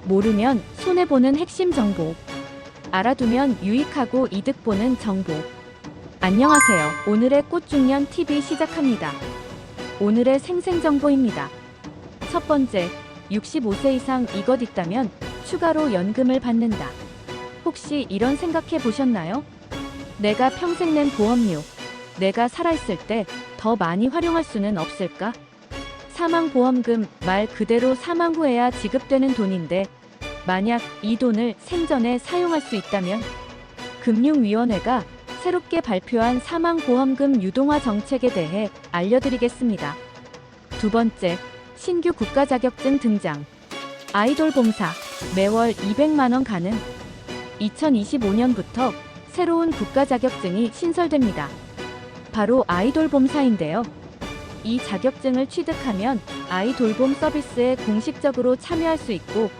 모르면 손해보는 핵심 정보. 알아두면 유익하고 이득 보는 정보. 안녕하세요. 오늘의 꽃중년 TV 시작합니다. 오늘의 생생정보입니다. 첫 번째, 65세 이상 이것 있다면 추가로 연금을 받는다. 혹시 이런 생각해 보셨나요? 내가 평생 낸 보험료, 내가 살아있을 때 더 많이 활용할 수는 없을까? 사망보험금 말 그대로 사망 후에야 지급되는 돈인데 만약 이 돈을 생전에 사용할 수 있다면 금융위원회가 새롭게 발표한 사망보험금 유동화 정책에 대해 알려드리겠습니다. 두 번째, 신규 국가자격증 등장. 아이돌 봉사, 매월 200만원 가능. 2025년부터 새로운 국가자격증이 신설됩니다. 바로 아이돌 봉사인데요. 이 자격증을 취득하면 아이돌봄 서비스에 공식적으로 참여할 수 있고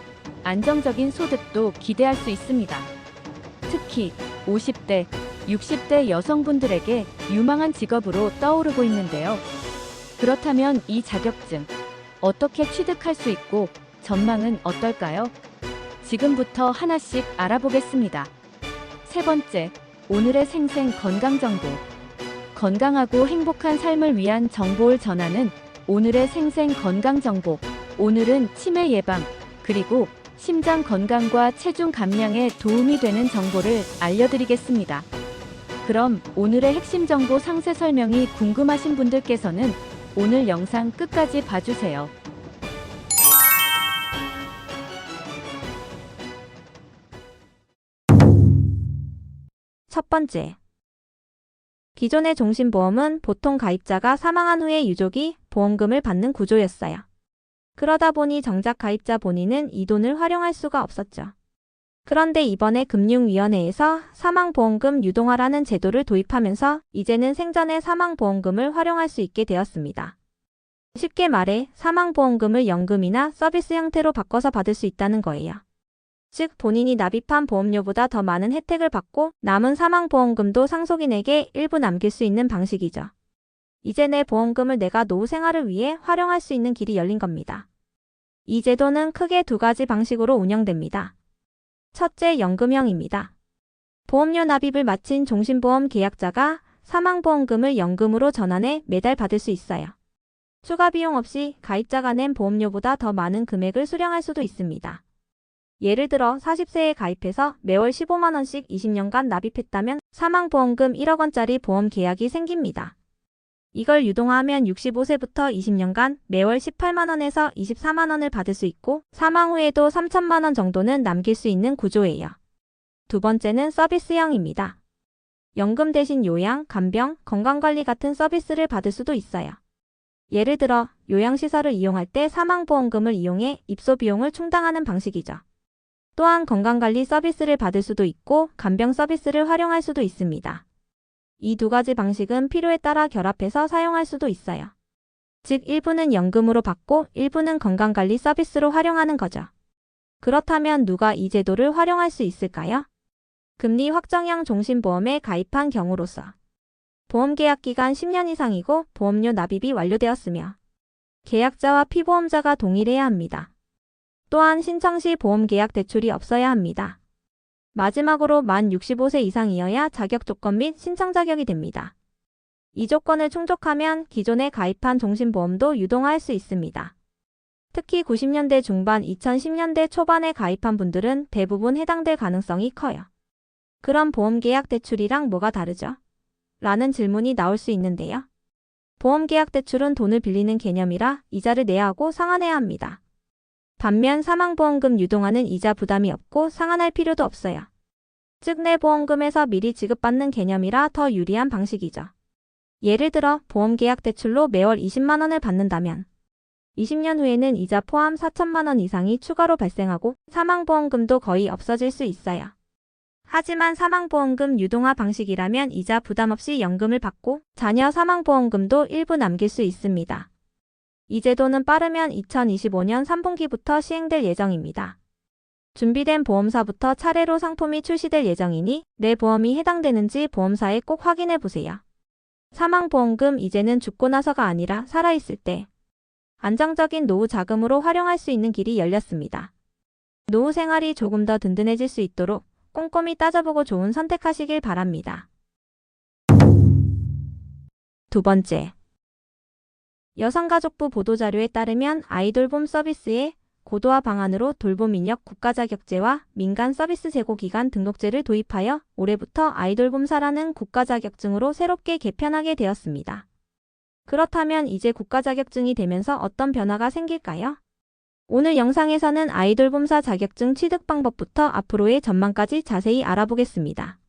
안정적인 소득도 기대할 수 있습니다. 특히 50대, 60대 여성분들에게 유망한 직업으로 떠오르고 있는데요. 그렇다면 이 자격증 어떻게 취득할 수 있고 전망은 어떨까요? 지금부터 하나씩 알아보겠습니다. 세 번째, 오늘의 생생 건강정보. 건강하고 행복한 삶을 위한 정보를 전하는 오늘의 생생 건강정보. 오늘은 치매 예방, 그리고 심장 건강과 체중 감량에 도움이 되는 정보를 알려드리겠습니다. 그럼 오늘의 핵심 정보 상세 설명이 궁금하신 분들께서는 오늘 영상 끝까지 봐주세요. 첫 번째, 기존의 종신보험은 보통 가입자가 사망한 후에 유족이 보험금을 받는 구조였어요. 그러다 보니 정작 가입자 본인은 이 돈을 활용할 수가 없었죠. 그런데 이번에 금융위원회에서 사망보험금 유동화라는 제도를 도입하면서 이제는 생전에 사망보험금을 활용할 수 있게 되었습니다. 쉽게 말해 사망보험금을 연금이나 서비스 형태로 바꿔서 받을 수 있다는 거예요. 즉 본인이 납입한 보험료보다 더 많은 혜택을 받고 남은 사망보험금도 상속인에게 일부 남길 수 있는 방식이죠. 이제 내 보험금을 내가 노후 생활을 위해 활용할 수 있는 길이 열린 겁니다. 이 제도는 크게 두 가지 방식으로 운영됩니다. 첫째, 연금형입니다. 보험료 납입을 마친 종신보험 계약자가 사망보험금을 연금으로 전환해 매달 받을 수 있어요. 추가 비용 없이 가입자가 낸 보험료보다 더 많은 금액을 수령할 수도 있습니다. 예를 들어 40세에 가입해서 매월 15만원씩 20년간 납입했다면 사망보험금 1억 원짜리 보험 계약이 생깁니다. 이걸 유동화하면 65세부터 20년간 매월 18만원에서 24만원을 받을 수 있고 사망 후에도 3천만원 정도는 남길 수 있는 구조예요. 두 번째는 서비스형입니다. 연금 대신 요양, 간병, 건강관리 같은 서비스를 받을 수도 있어요. 예를 들어 요양시설을 이용할 때 사망보험금을 이용해 입소 비용을 충당하는 방식이죠. 또한 건강관리 서비스를 받을 수도 있고 간병 서비스를 활용할 수도 있습니다. 이 두 가지 방식은 필요에 따라 결합해서 사용할 수도 있어요. 즉 일부는 연금으로 받고 일부는 건강관리 서비스로 활용하는 거죠. 그렇다면 누가 이 제도를 활용할 수 있을까요? 금리 확정형 종신보험에 가입한 경우로서 보험계약 기간 10년 이상이고 보험료 납입이 완료되었으며 계약자와 피보험자가 동일해야 합니다. 또한 신청 시 보험계약 대출이 없어야 합니다. 마지막으로 만 65세 이상이어야 자격 조건 및 신청 자격이 됩니다. 이 조건을 충족하면 기존에 가입한 종신보험도 유동화할 수 있습니다. 특히 90년대 중반, 2010년대 초반에 가입한 분들은 대부분 해당될 가능성이 커요. 그럼 보험계약 대출이랑 뭐가 다르죠? 라는 질문이 나올 수 있는데요. 보험계약 대출은 돈을 빌리는 개념이라 이자를 내야 하고 상환해야 합니다. 반면 사망보험금 유동화는 이자 부담이 없고 상환할 필요도 없어요. 즉 내 보험금에서 미리 지급받는 개념이라 더 유리한 방식이죠. 예를 들어 보험계약 대출로 매월 20만원을 받는다면 20년 후에는 이자 포함 4천만원 이상이 추가로 발생하고 사망보험금도 거의 없어질 수 있어요. 하지만 사망보험금 유동화 방식이라면 이자 부담 없이 연금을 받고 자녀 사망보험금도 일부 남길 수 있습니다. 이 제도는 빠르면 2025년 3분기부터 시행될 예정입니다. 준비된 보험사부터 차례로 상품이 출시될 예정이니 내 보험이 해당되는지 보험사에 꼭 확인해 보세요. 사망보험금 이제는 죽고 나서가 아니라 살아있을 때 안정적인 노후 자금으로 활용할 수 있는 길이 열렸습니다. 노후 생활이 조금 더 든든해질 수 있도록 꼼꼼히 따져보고 좋은 선택하시길 바랍니다. 두 번째, 여성가족부 보도자료에 따르면 아이돌봄 서비스에 고도화 방안으로 돌봄 인력 국가자격제와 민간 서비스 제공기관 등록제를 도입하여 올해부터 아이돌봄사라는 국가자격증으로 새롭게 개편하게 되었습니다. 그렇다면 이제 국가자격증이 되면서 어떤 변화가 생길까요? 오늘 영상에서는 아이돌봄사 자격증 취득 방법부터 앞으로의 전망까지 자세히 알아보겠습니다.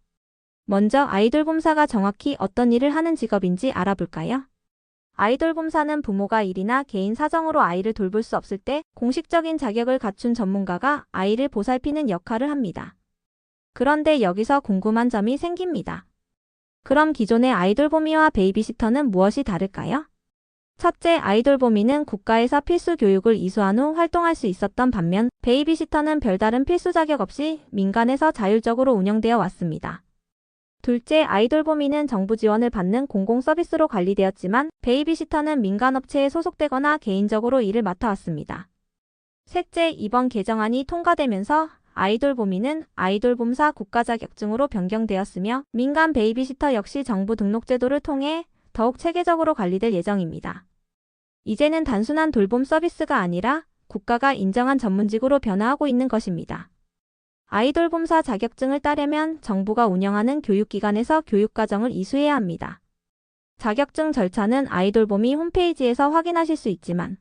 먼저 아이돌봄사가 정확히 어떤 일을 하는 직업인지 알아볼까요? 아이돌봄사는 부모가 일이나 개인 사정으로 아이를 돌볼 수 없을 때 공식적인 자격을 갖춘 전문가가 아이를 보살피는 역할을 합니다. 그런데 여기서 궁금한 점이 생깁니다. 그럼 기존의 아이돌보미와 베이비시터는 무엇이 다를까요? 첫째, 아이돌보미는 국가에서 필수 교육을 이수한 후 활동할 수 있었던 반면 베이비시터는 별다른 필수 자격 없이 민간에서 자율적으로 운영되어 왔습니다. 둘째, 아이돌보미는 정부 지원을 받는 공공서비스로 관리되었지만 베이비시터는 민간업체에 소속되거나 개인적으로 일을 맡아왔습니다. 셋째, 이번 개정안이 통과되면서 아이돌보미는 아이돌봄사 국가자격증으로 변경되었으며 민간 베이비시터 역시 정부 등록제도를 통해 더욱 체계적으로 관리될 예정입니다. 이제는 단순한 돌봄 서비스가 아니라 국가가 인정한 전문직으로 변화하고 있는 것입니다. 아이돌봄사 자격증을 따려면 정부가 운영하는 교육기관에서 교육과정을 이수해야 합니다. 자격증 절차는 아이돌보미 홈페이지에서 확인하실 수 있지만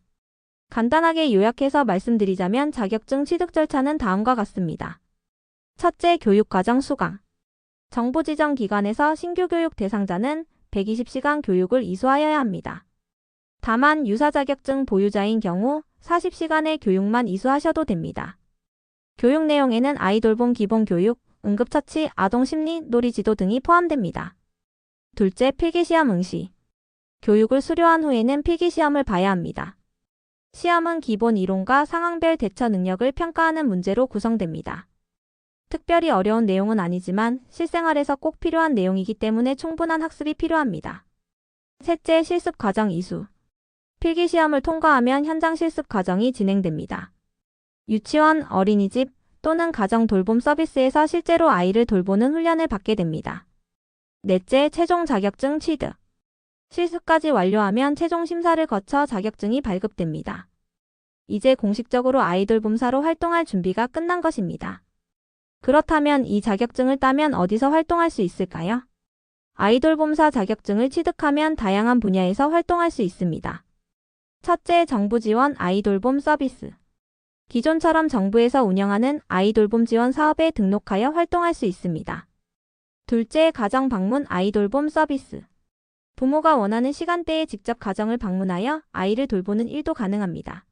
간단하게 요약해서 말씀드리자면 자격증 취득 절차는 다음과 같습니다. 첫째, 교육과정 수강. 정부 지정 기관에서 신규 교육 대상자는 120시간 교육을 이수하여야 합니다. 다만 유사 자격증 보유자인 경우 40시간의 교육만 이수하셔도 됩니다. 교육 내용에는 아이돌봄 기본교육, 응급처치, 아동심리, 놀이지도 등이 포함됩니다. 둘째, 필기시험 응시. 교육을 수료한 후에는 필기시험을 봐야 합니다. 시험은 기본 이론과 상황별 대처 능력을 평가하는 문제로 구성됩니다. 특별히 어려운 내용은 아니지만 실생활에서 꼭 필요한 내용이기 때문에 충분한 학습이 필요합니다. 셋째, 실습 과정 이수. 필기시험을 통과하면 현장 실습 과정이 진행됩니다. 유치원, 어린이집 또는 가정 돌봄 서비스에서 실제로 아이를 돌보는 훈련을 받게 됩니다. 넷째, 최종 자격증 취득. 실습까지 완료하면 최종 심사를 거쳐 자격증이 발급됩니다. 이제 공식적으로 아이돌봄사로 활동할 준비가 끝난 것입니다. 그렇다면 이 자격증을 따면 어디서 활동할 수 있을까요? 아이돌봄사 자격증을 취득하면 다양한 분야에서 활동할 수 있습니다. 첫째, 정부 지원 아이돌봄 서비스. 기존처럼 정부에서 운영하는 아이돌봄 지원 사업에 등록하여 활동할 수 있습니다. 둘째, 가정 방문 아이돌봄 서비스. 부모가 원하는 시간대에 직접 가정을 방문하여 아이를 돌보는 일도 가능합니다.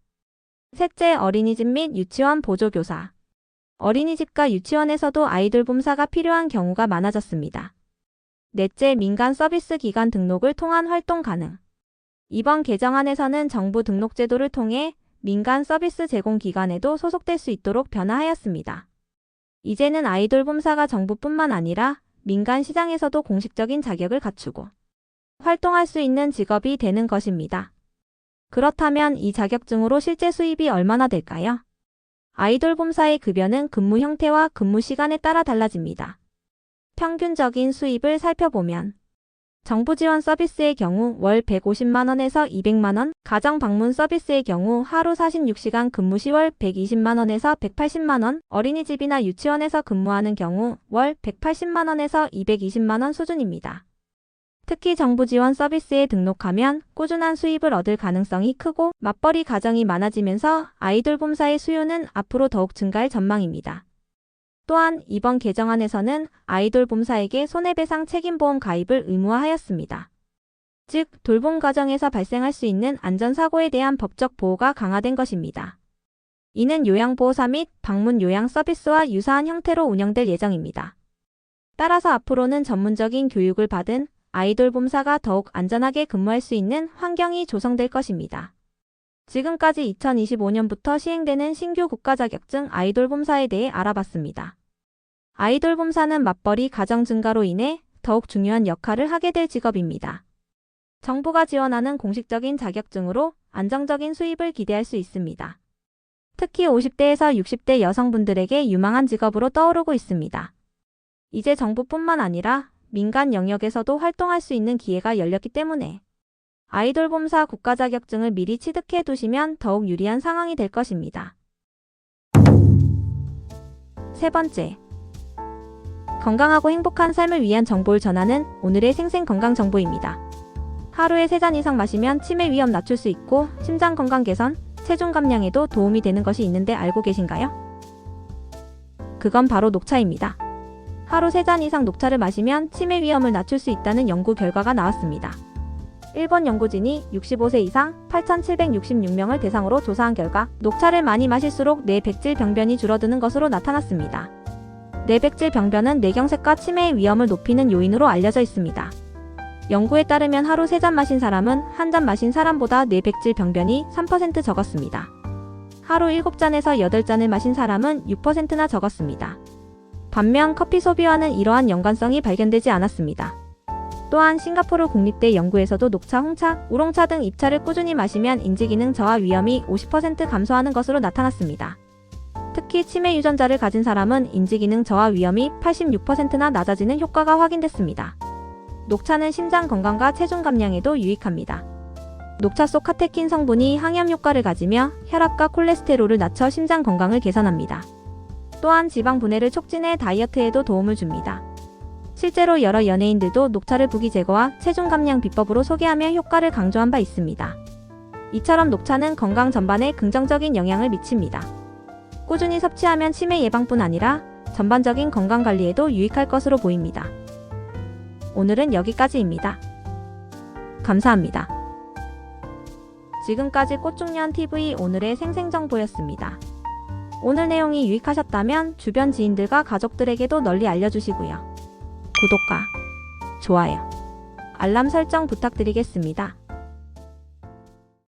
셋째, 어린이집 및 유치원 보조교사. 어린이집과 유치원에서도 아이돌봄사가 필요한 경우가 많아졌습니다. 넷째, 민간 서비스 기관 등록을 통한 활동 가능. 이번 개정안에서는 정부 등록제도를 통해 민간 서비스 제공 기관에도 소속될 수 있도록 변화하였습니다. 이제는 아이돌봄사가 정부뿐만 아니라 민간 시장에서도 공식적인 자격을 갖추고 활동할 수 있는 직업이 되는 것입니다. 그렇다면 이 자격증으로 실제 수입이 얼마나 될까요? 아이돌봄사의 급여는 근무 형태와 근무 시간에 따라 달라집니다. 평균적인 수입을 살펴보면 정부 지원 서비스의 경우 월 150만 원에서 200만 원, 가정 방문 서비스의 경우 하루 46시간 근무 시 월 120만 원에서 180만 원, 어린이집이나 유치원에서 근무하는 경우 월 180만 원에서 220만 원 수준입니다. 특히 정부 지원 서비스에 등록하면 꾸준한 수입을 얻을 가능성이 크고 맞벌이 가정이 많아지면서 아이돌봄사의 수요는 앞으로 더욱 증가할 전망입니다. 또한 이번 개정안에서는 아이돌봄사에게 손해배상 책임보험 가입을 의무화하였습니다. 즉, 돌봄 과정에서 발생할 수 있는 안전사고에 대한 법적 보호가 강화된 것입니다. 이는 요양보호사 및 방문 요양 서비스와 유사한 형태로 운영될 예정입니다. 따라서 앞으로는 전문적인 교육을 받은 아이돌봄사가 더욱 안전하게 근무할 수 있는 환경이 조성될 것입니다. 지금까지 2025년부터 시행되는 신규 국가자격증 아이돌봄사에 대해 알아봤습니다. 아이돌봄사는 맞벌이 가정 증가로 인해 더욱 중요한 역할을 하게 될 직업입니다. 정부가 지원하는 공식적인 자격증으로 안정적인 수입을 기대할 수 있습니다. 특히 50대에서 60대 여성분들에게 유망한 직업으로 떠오르고 있습니다. 이제 정부뿐만 아니라 민간 영역에서도 활동할 수 있는 기회가 열렸기 때문에 아이돌 봄사 국가 자격증을 미리 취득해 두시면 더욱 유리한 상황이 될 것입니다. 세 번째, 건강하고 행복한 삶을 위한 정보를 전하는 오늘의 생생건강정보입니다. 하루에 3잔 이상 마시면 치매 위험 낮출 수 있고 심장 건강 개선, 체중 감량에도 도움이 되는 것이 있는데 알고 계신가요? 그건 바로 녹차입니다. 하루 3잔 이상 녹차를 마시면 치매 위험을 낮출 수 있다는 연구 결과가 나왔습니다. 일본 연구진이 65세 이상 8,766명을 대상으로 조사한 결과 녹차를 많이 마실수록 뇌백질 병변이 줄어드는 것으로 나타났습니다. 뇌백질 병변은 뇌경색과 치매의 위험을 높이는 요인으로 알려져 있습니다. 연구에 따르면 하루 3잔 마신 사람은 한 잔 마신 사람보다 뇌백질 병변이 3% 적었습니다. 하루 7잔에서 8잔을 마신 사람은 6%나 적었습니다. 반면 커피 소비와는 이러한 연관성이 발견되지 않았습니다. 또한 싱가포르 국립대 연구에서도 녹차, 홍차, 우롱차 등 잎차를 꾸준히 마시면 인지기능 저하 위험이 50% 감소하는 것으로 나타났습니다. 특히 치매 유전자를 가진 사람은 인지기능 저하 위험이 86%나 낮아지는 효과가 확인됐습니다. 녹차는 심장 건강과 체중 감량에도 유익합니다. 녹차 속 카테킨 성분이 항염 효과를 가지며 혈압과 콜레스테롤을 낮춰 심장 건강을 개선합니다. 또한 지방 분해를 촉진해 다이어트에도 도움을 줍니다. 실제로 여러 연예인들도 녹차를 부기 제거와 체중 감량 비법으로 소개하며 효과를 강조한 바 있습니다. 이처럼 녹차는 건강 전반에 긍정적인 영향을 미칩니다. 꾸준히 섭취하면 치매 예방뿐 아니라 전반적인 건강 관리에도 유익할 것으로 보입니다. 오늘은 여기까지입니다. 감사합니다. 지금까지 꽃중년TV 오늘의 생생정보였습니다. 오늘 내용이 유익하셨다면 주변 지인들과 가족들에게도 널리 알려주시고요. 구독과 좋아요, 알람 설정 부탁드리겠습니다.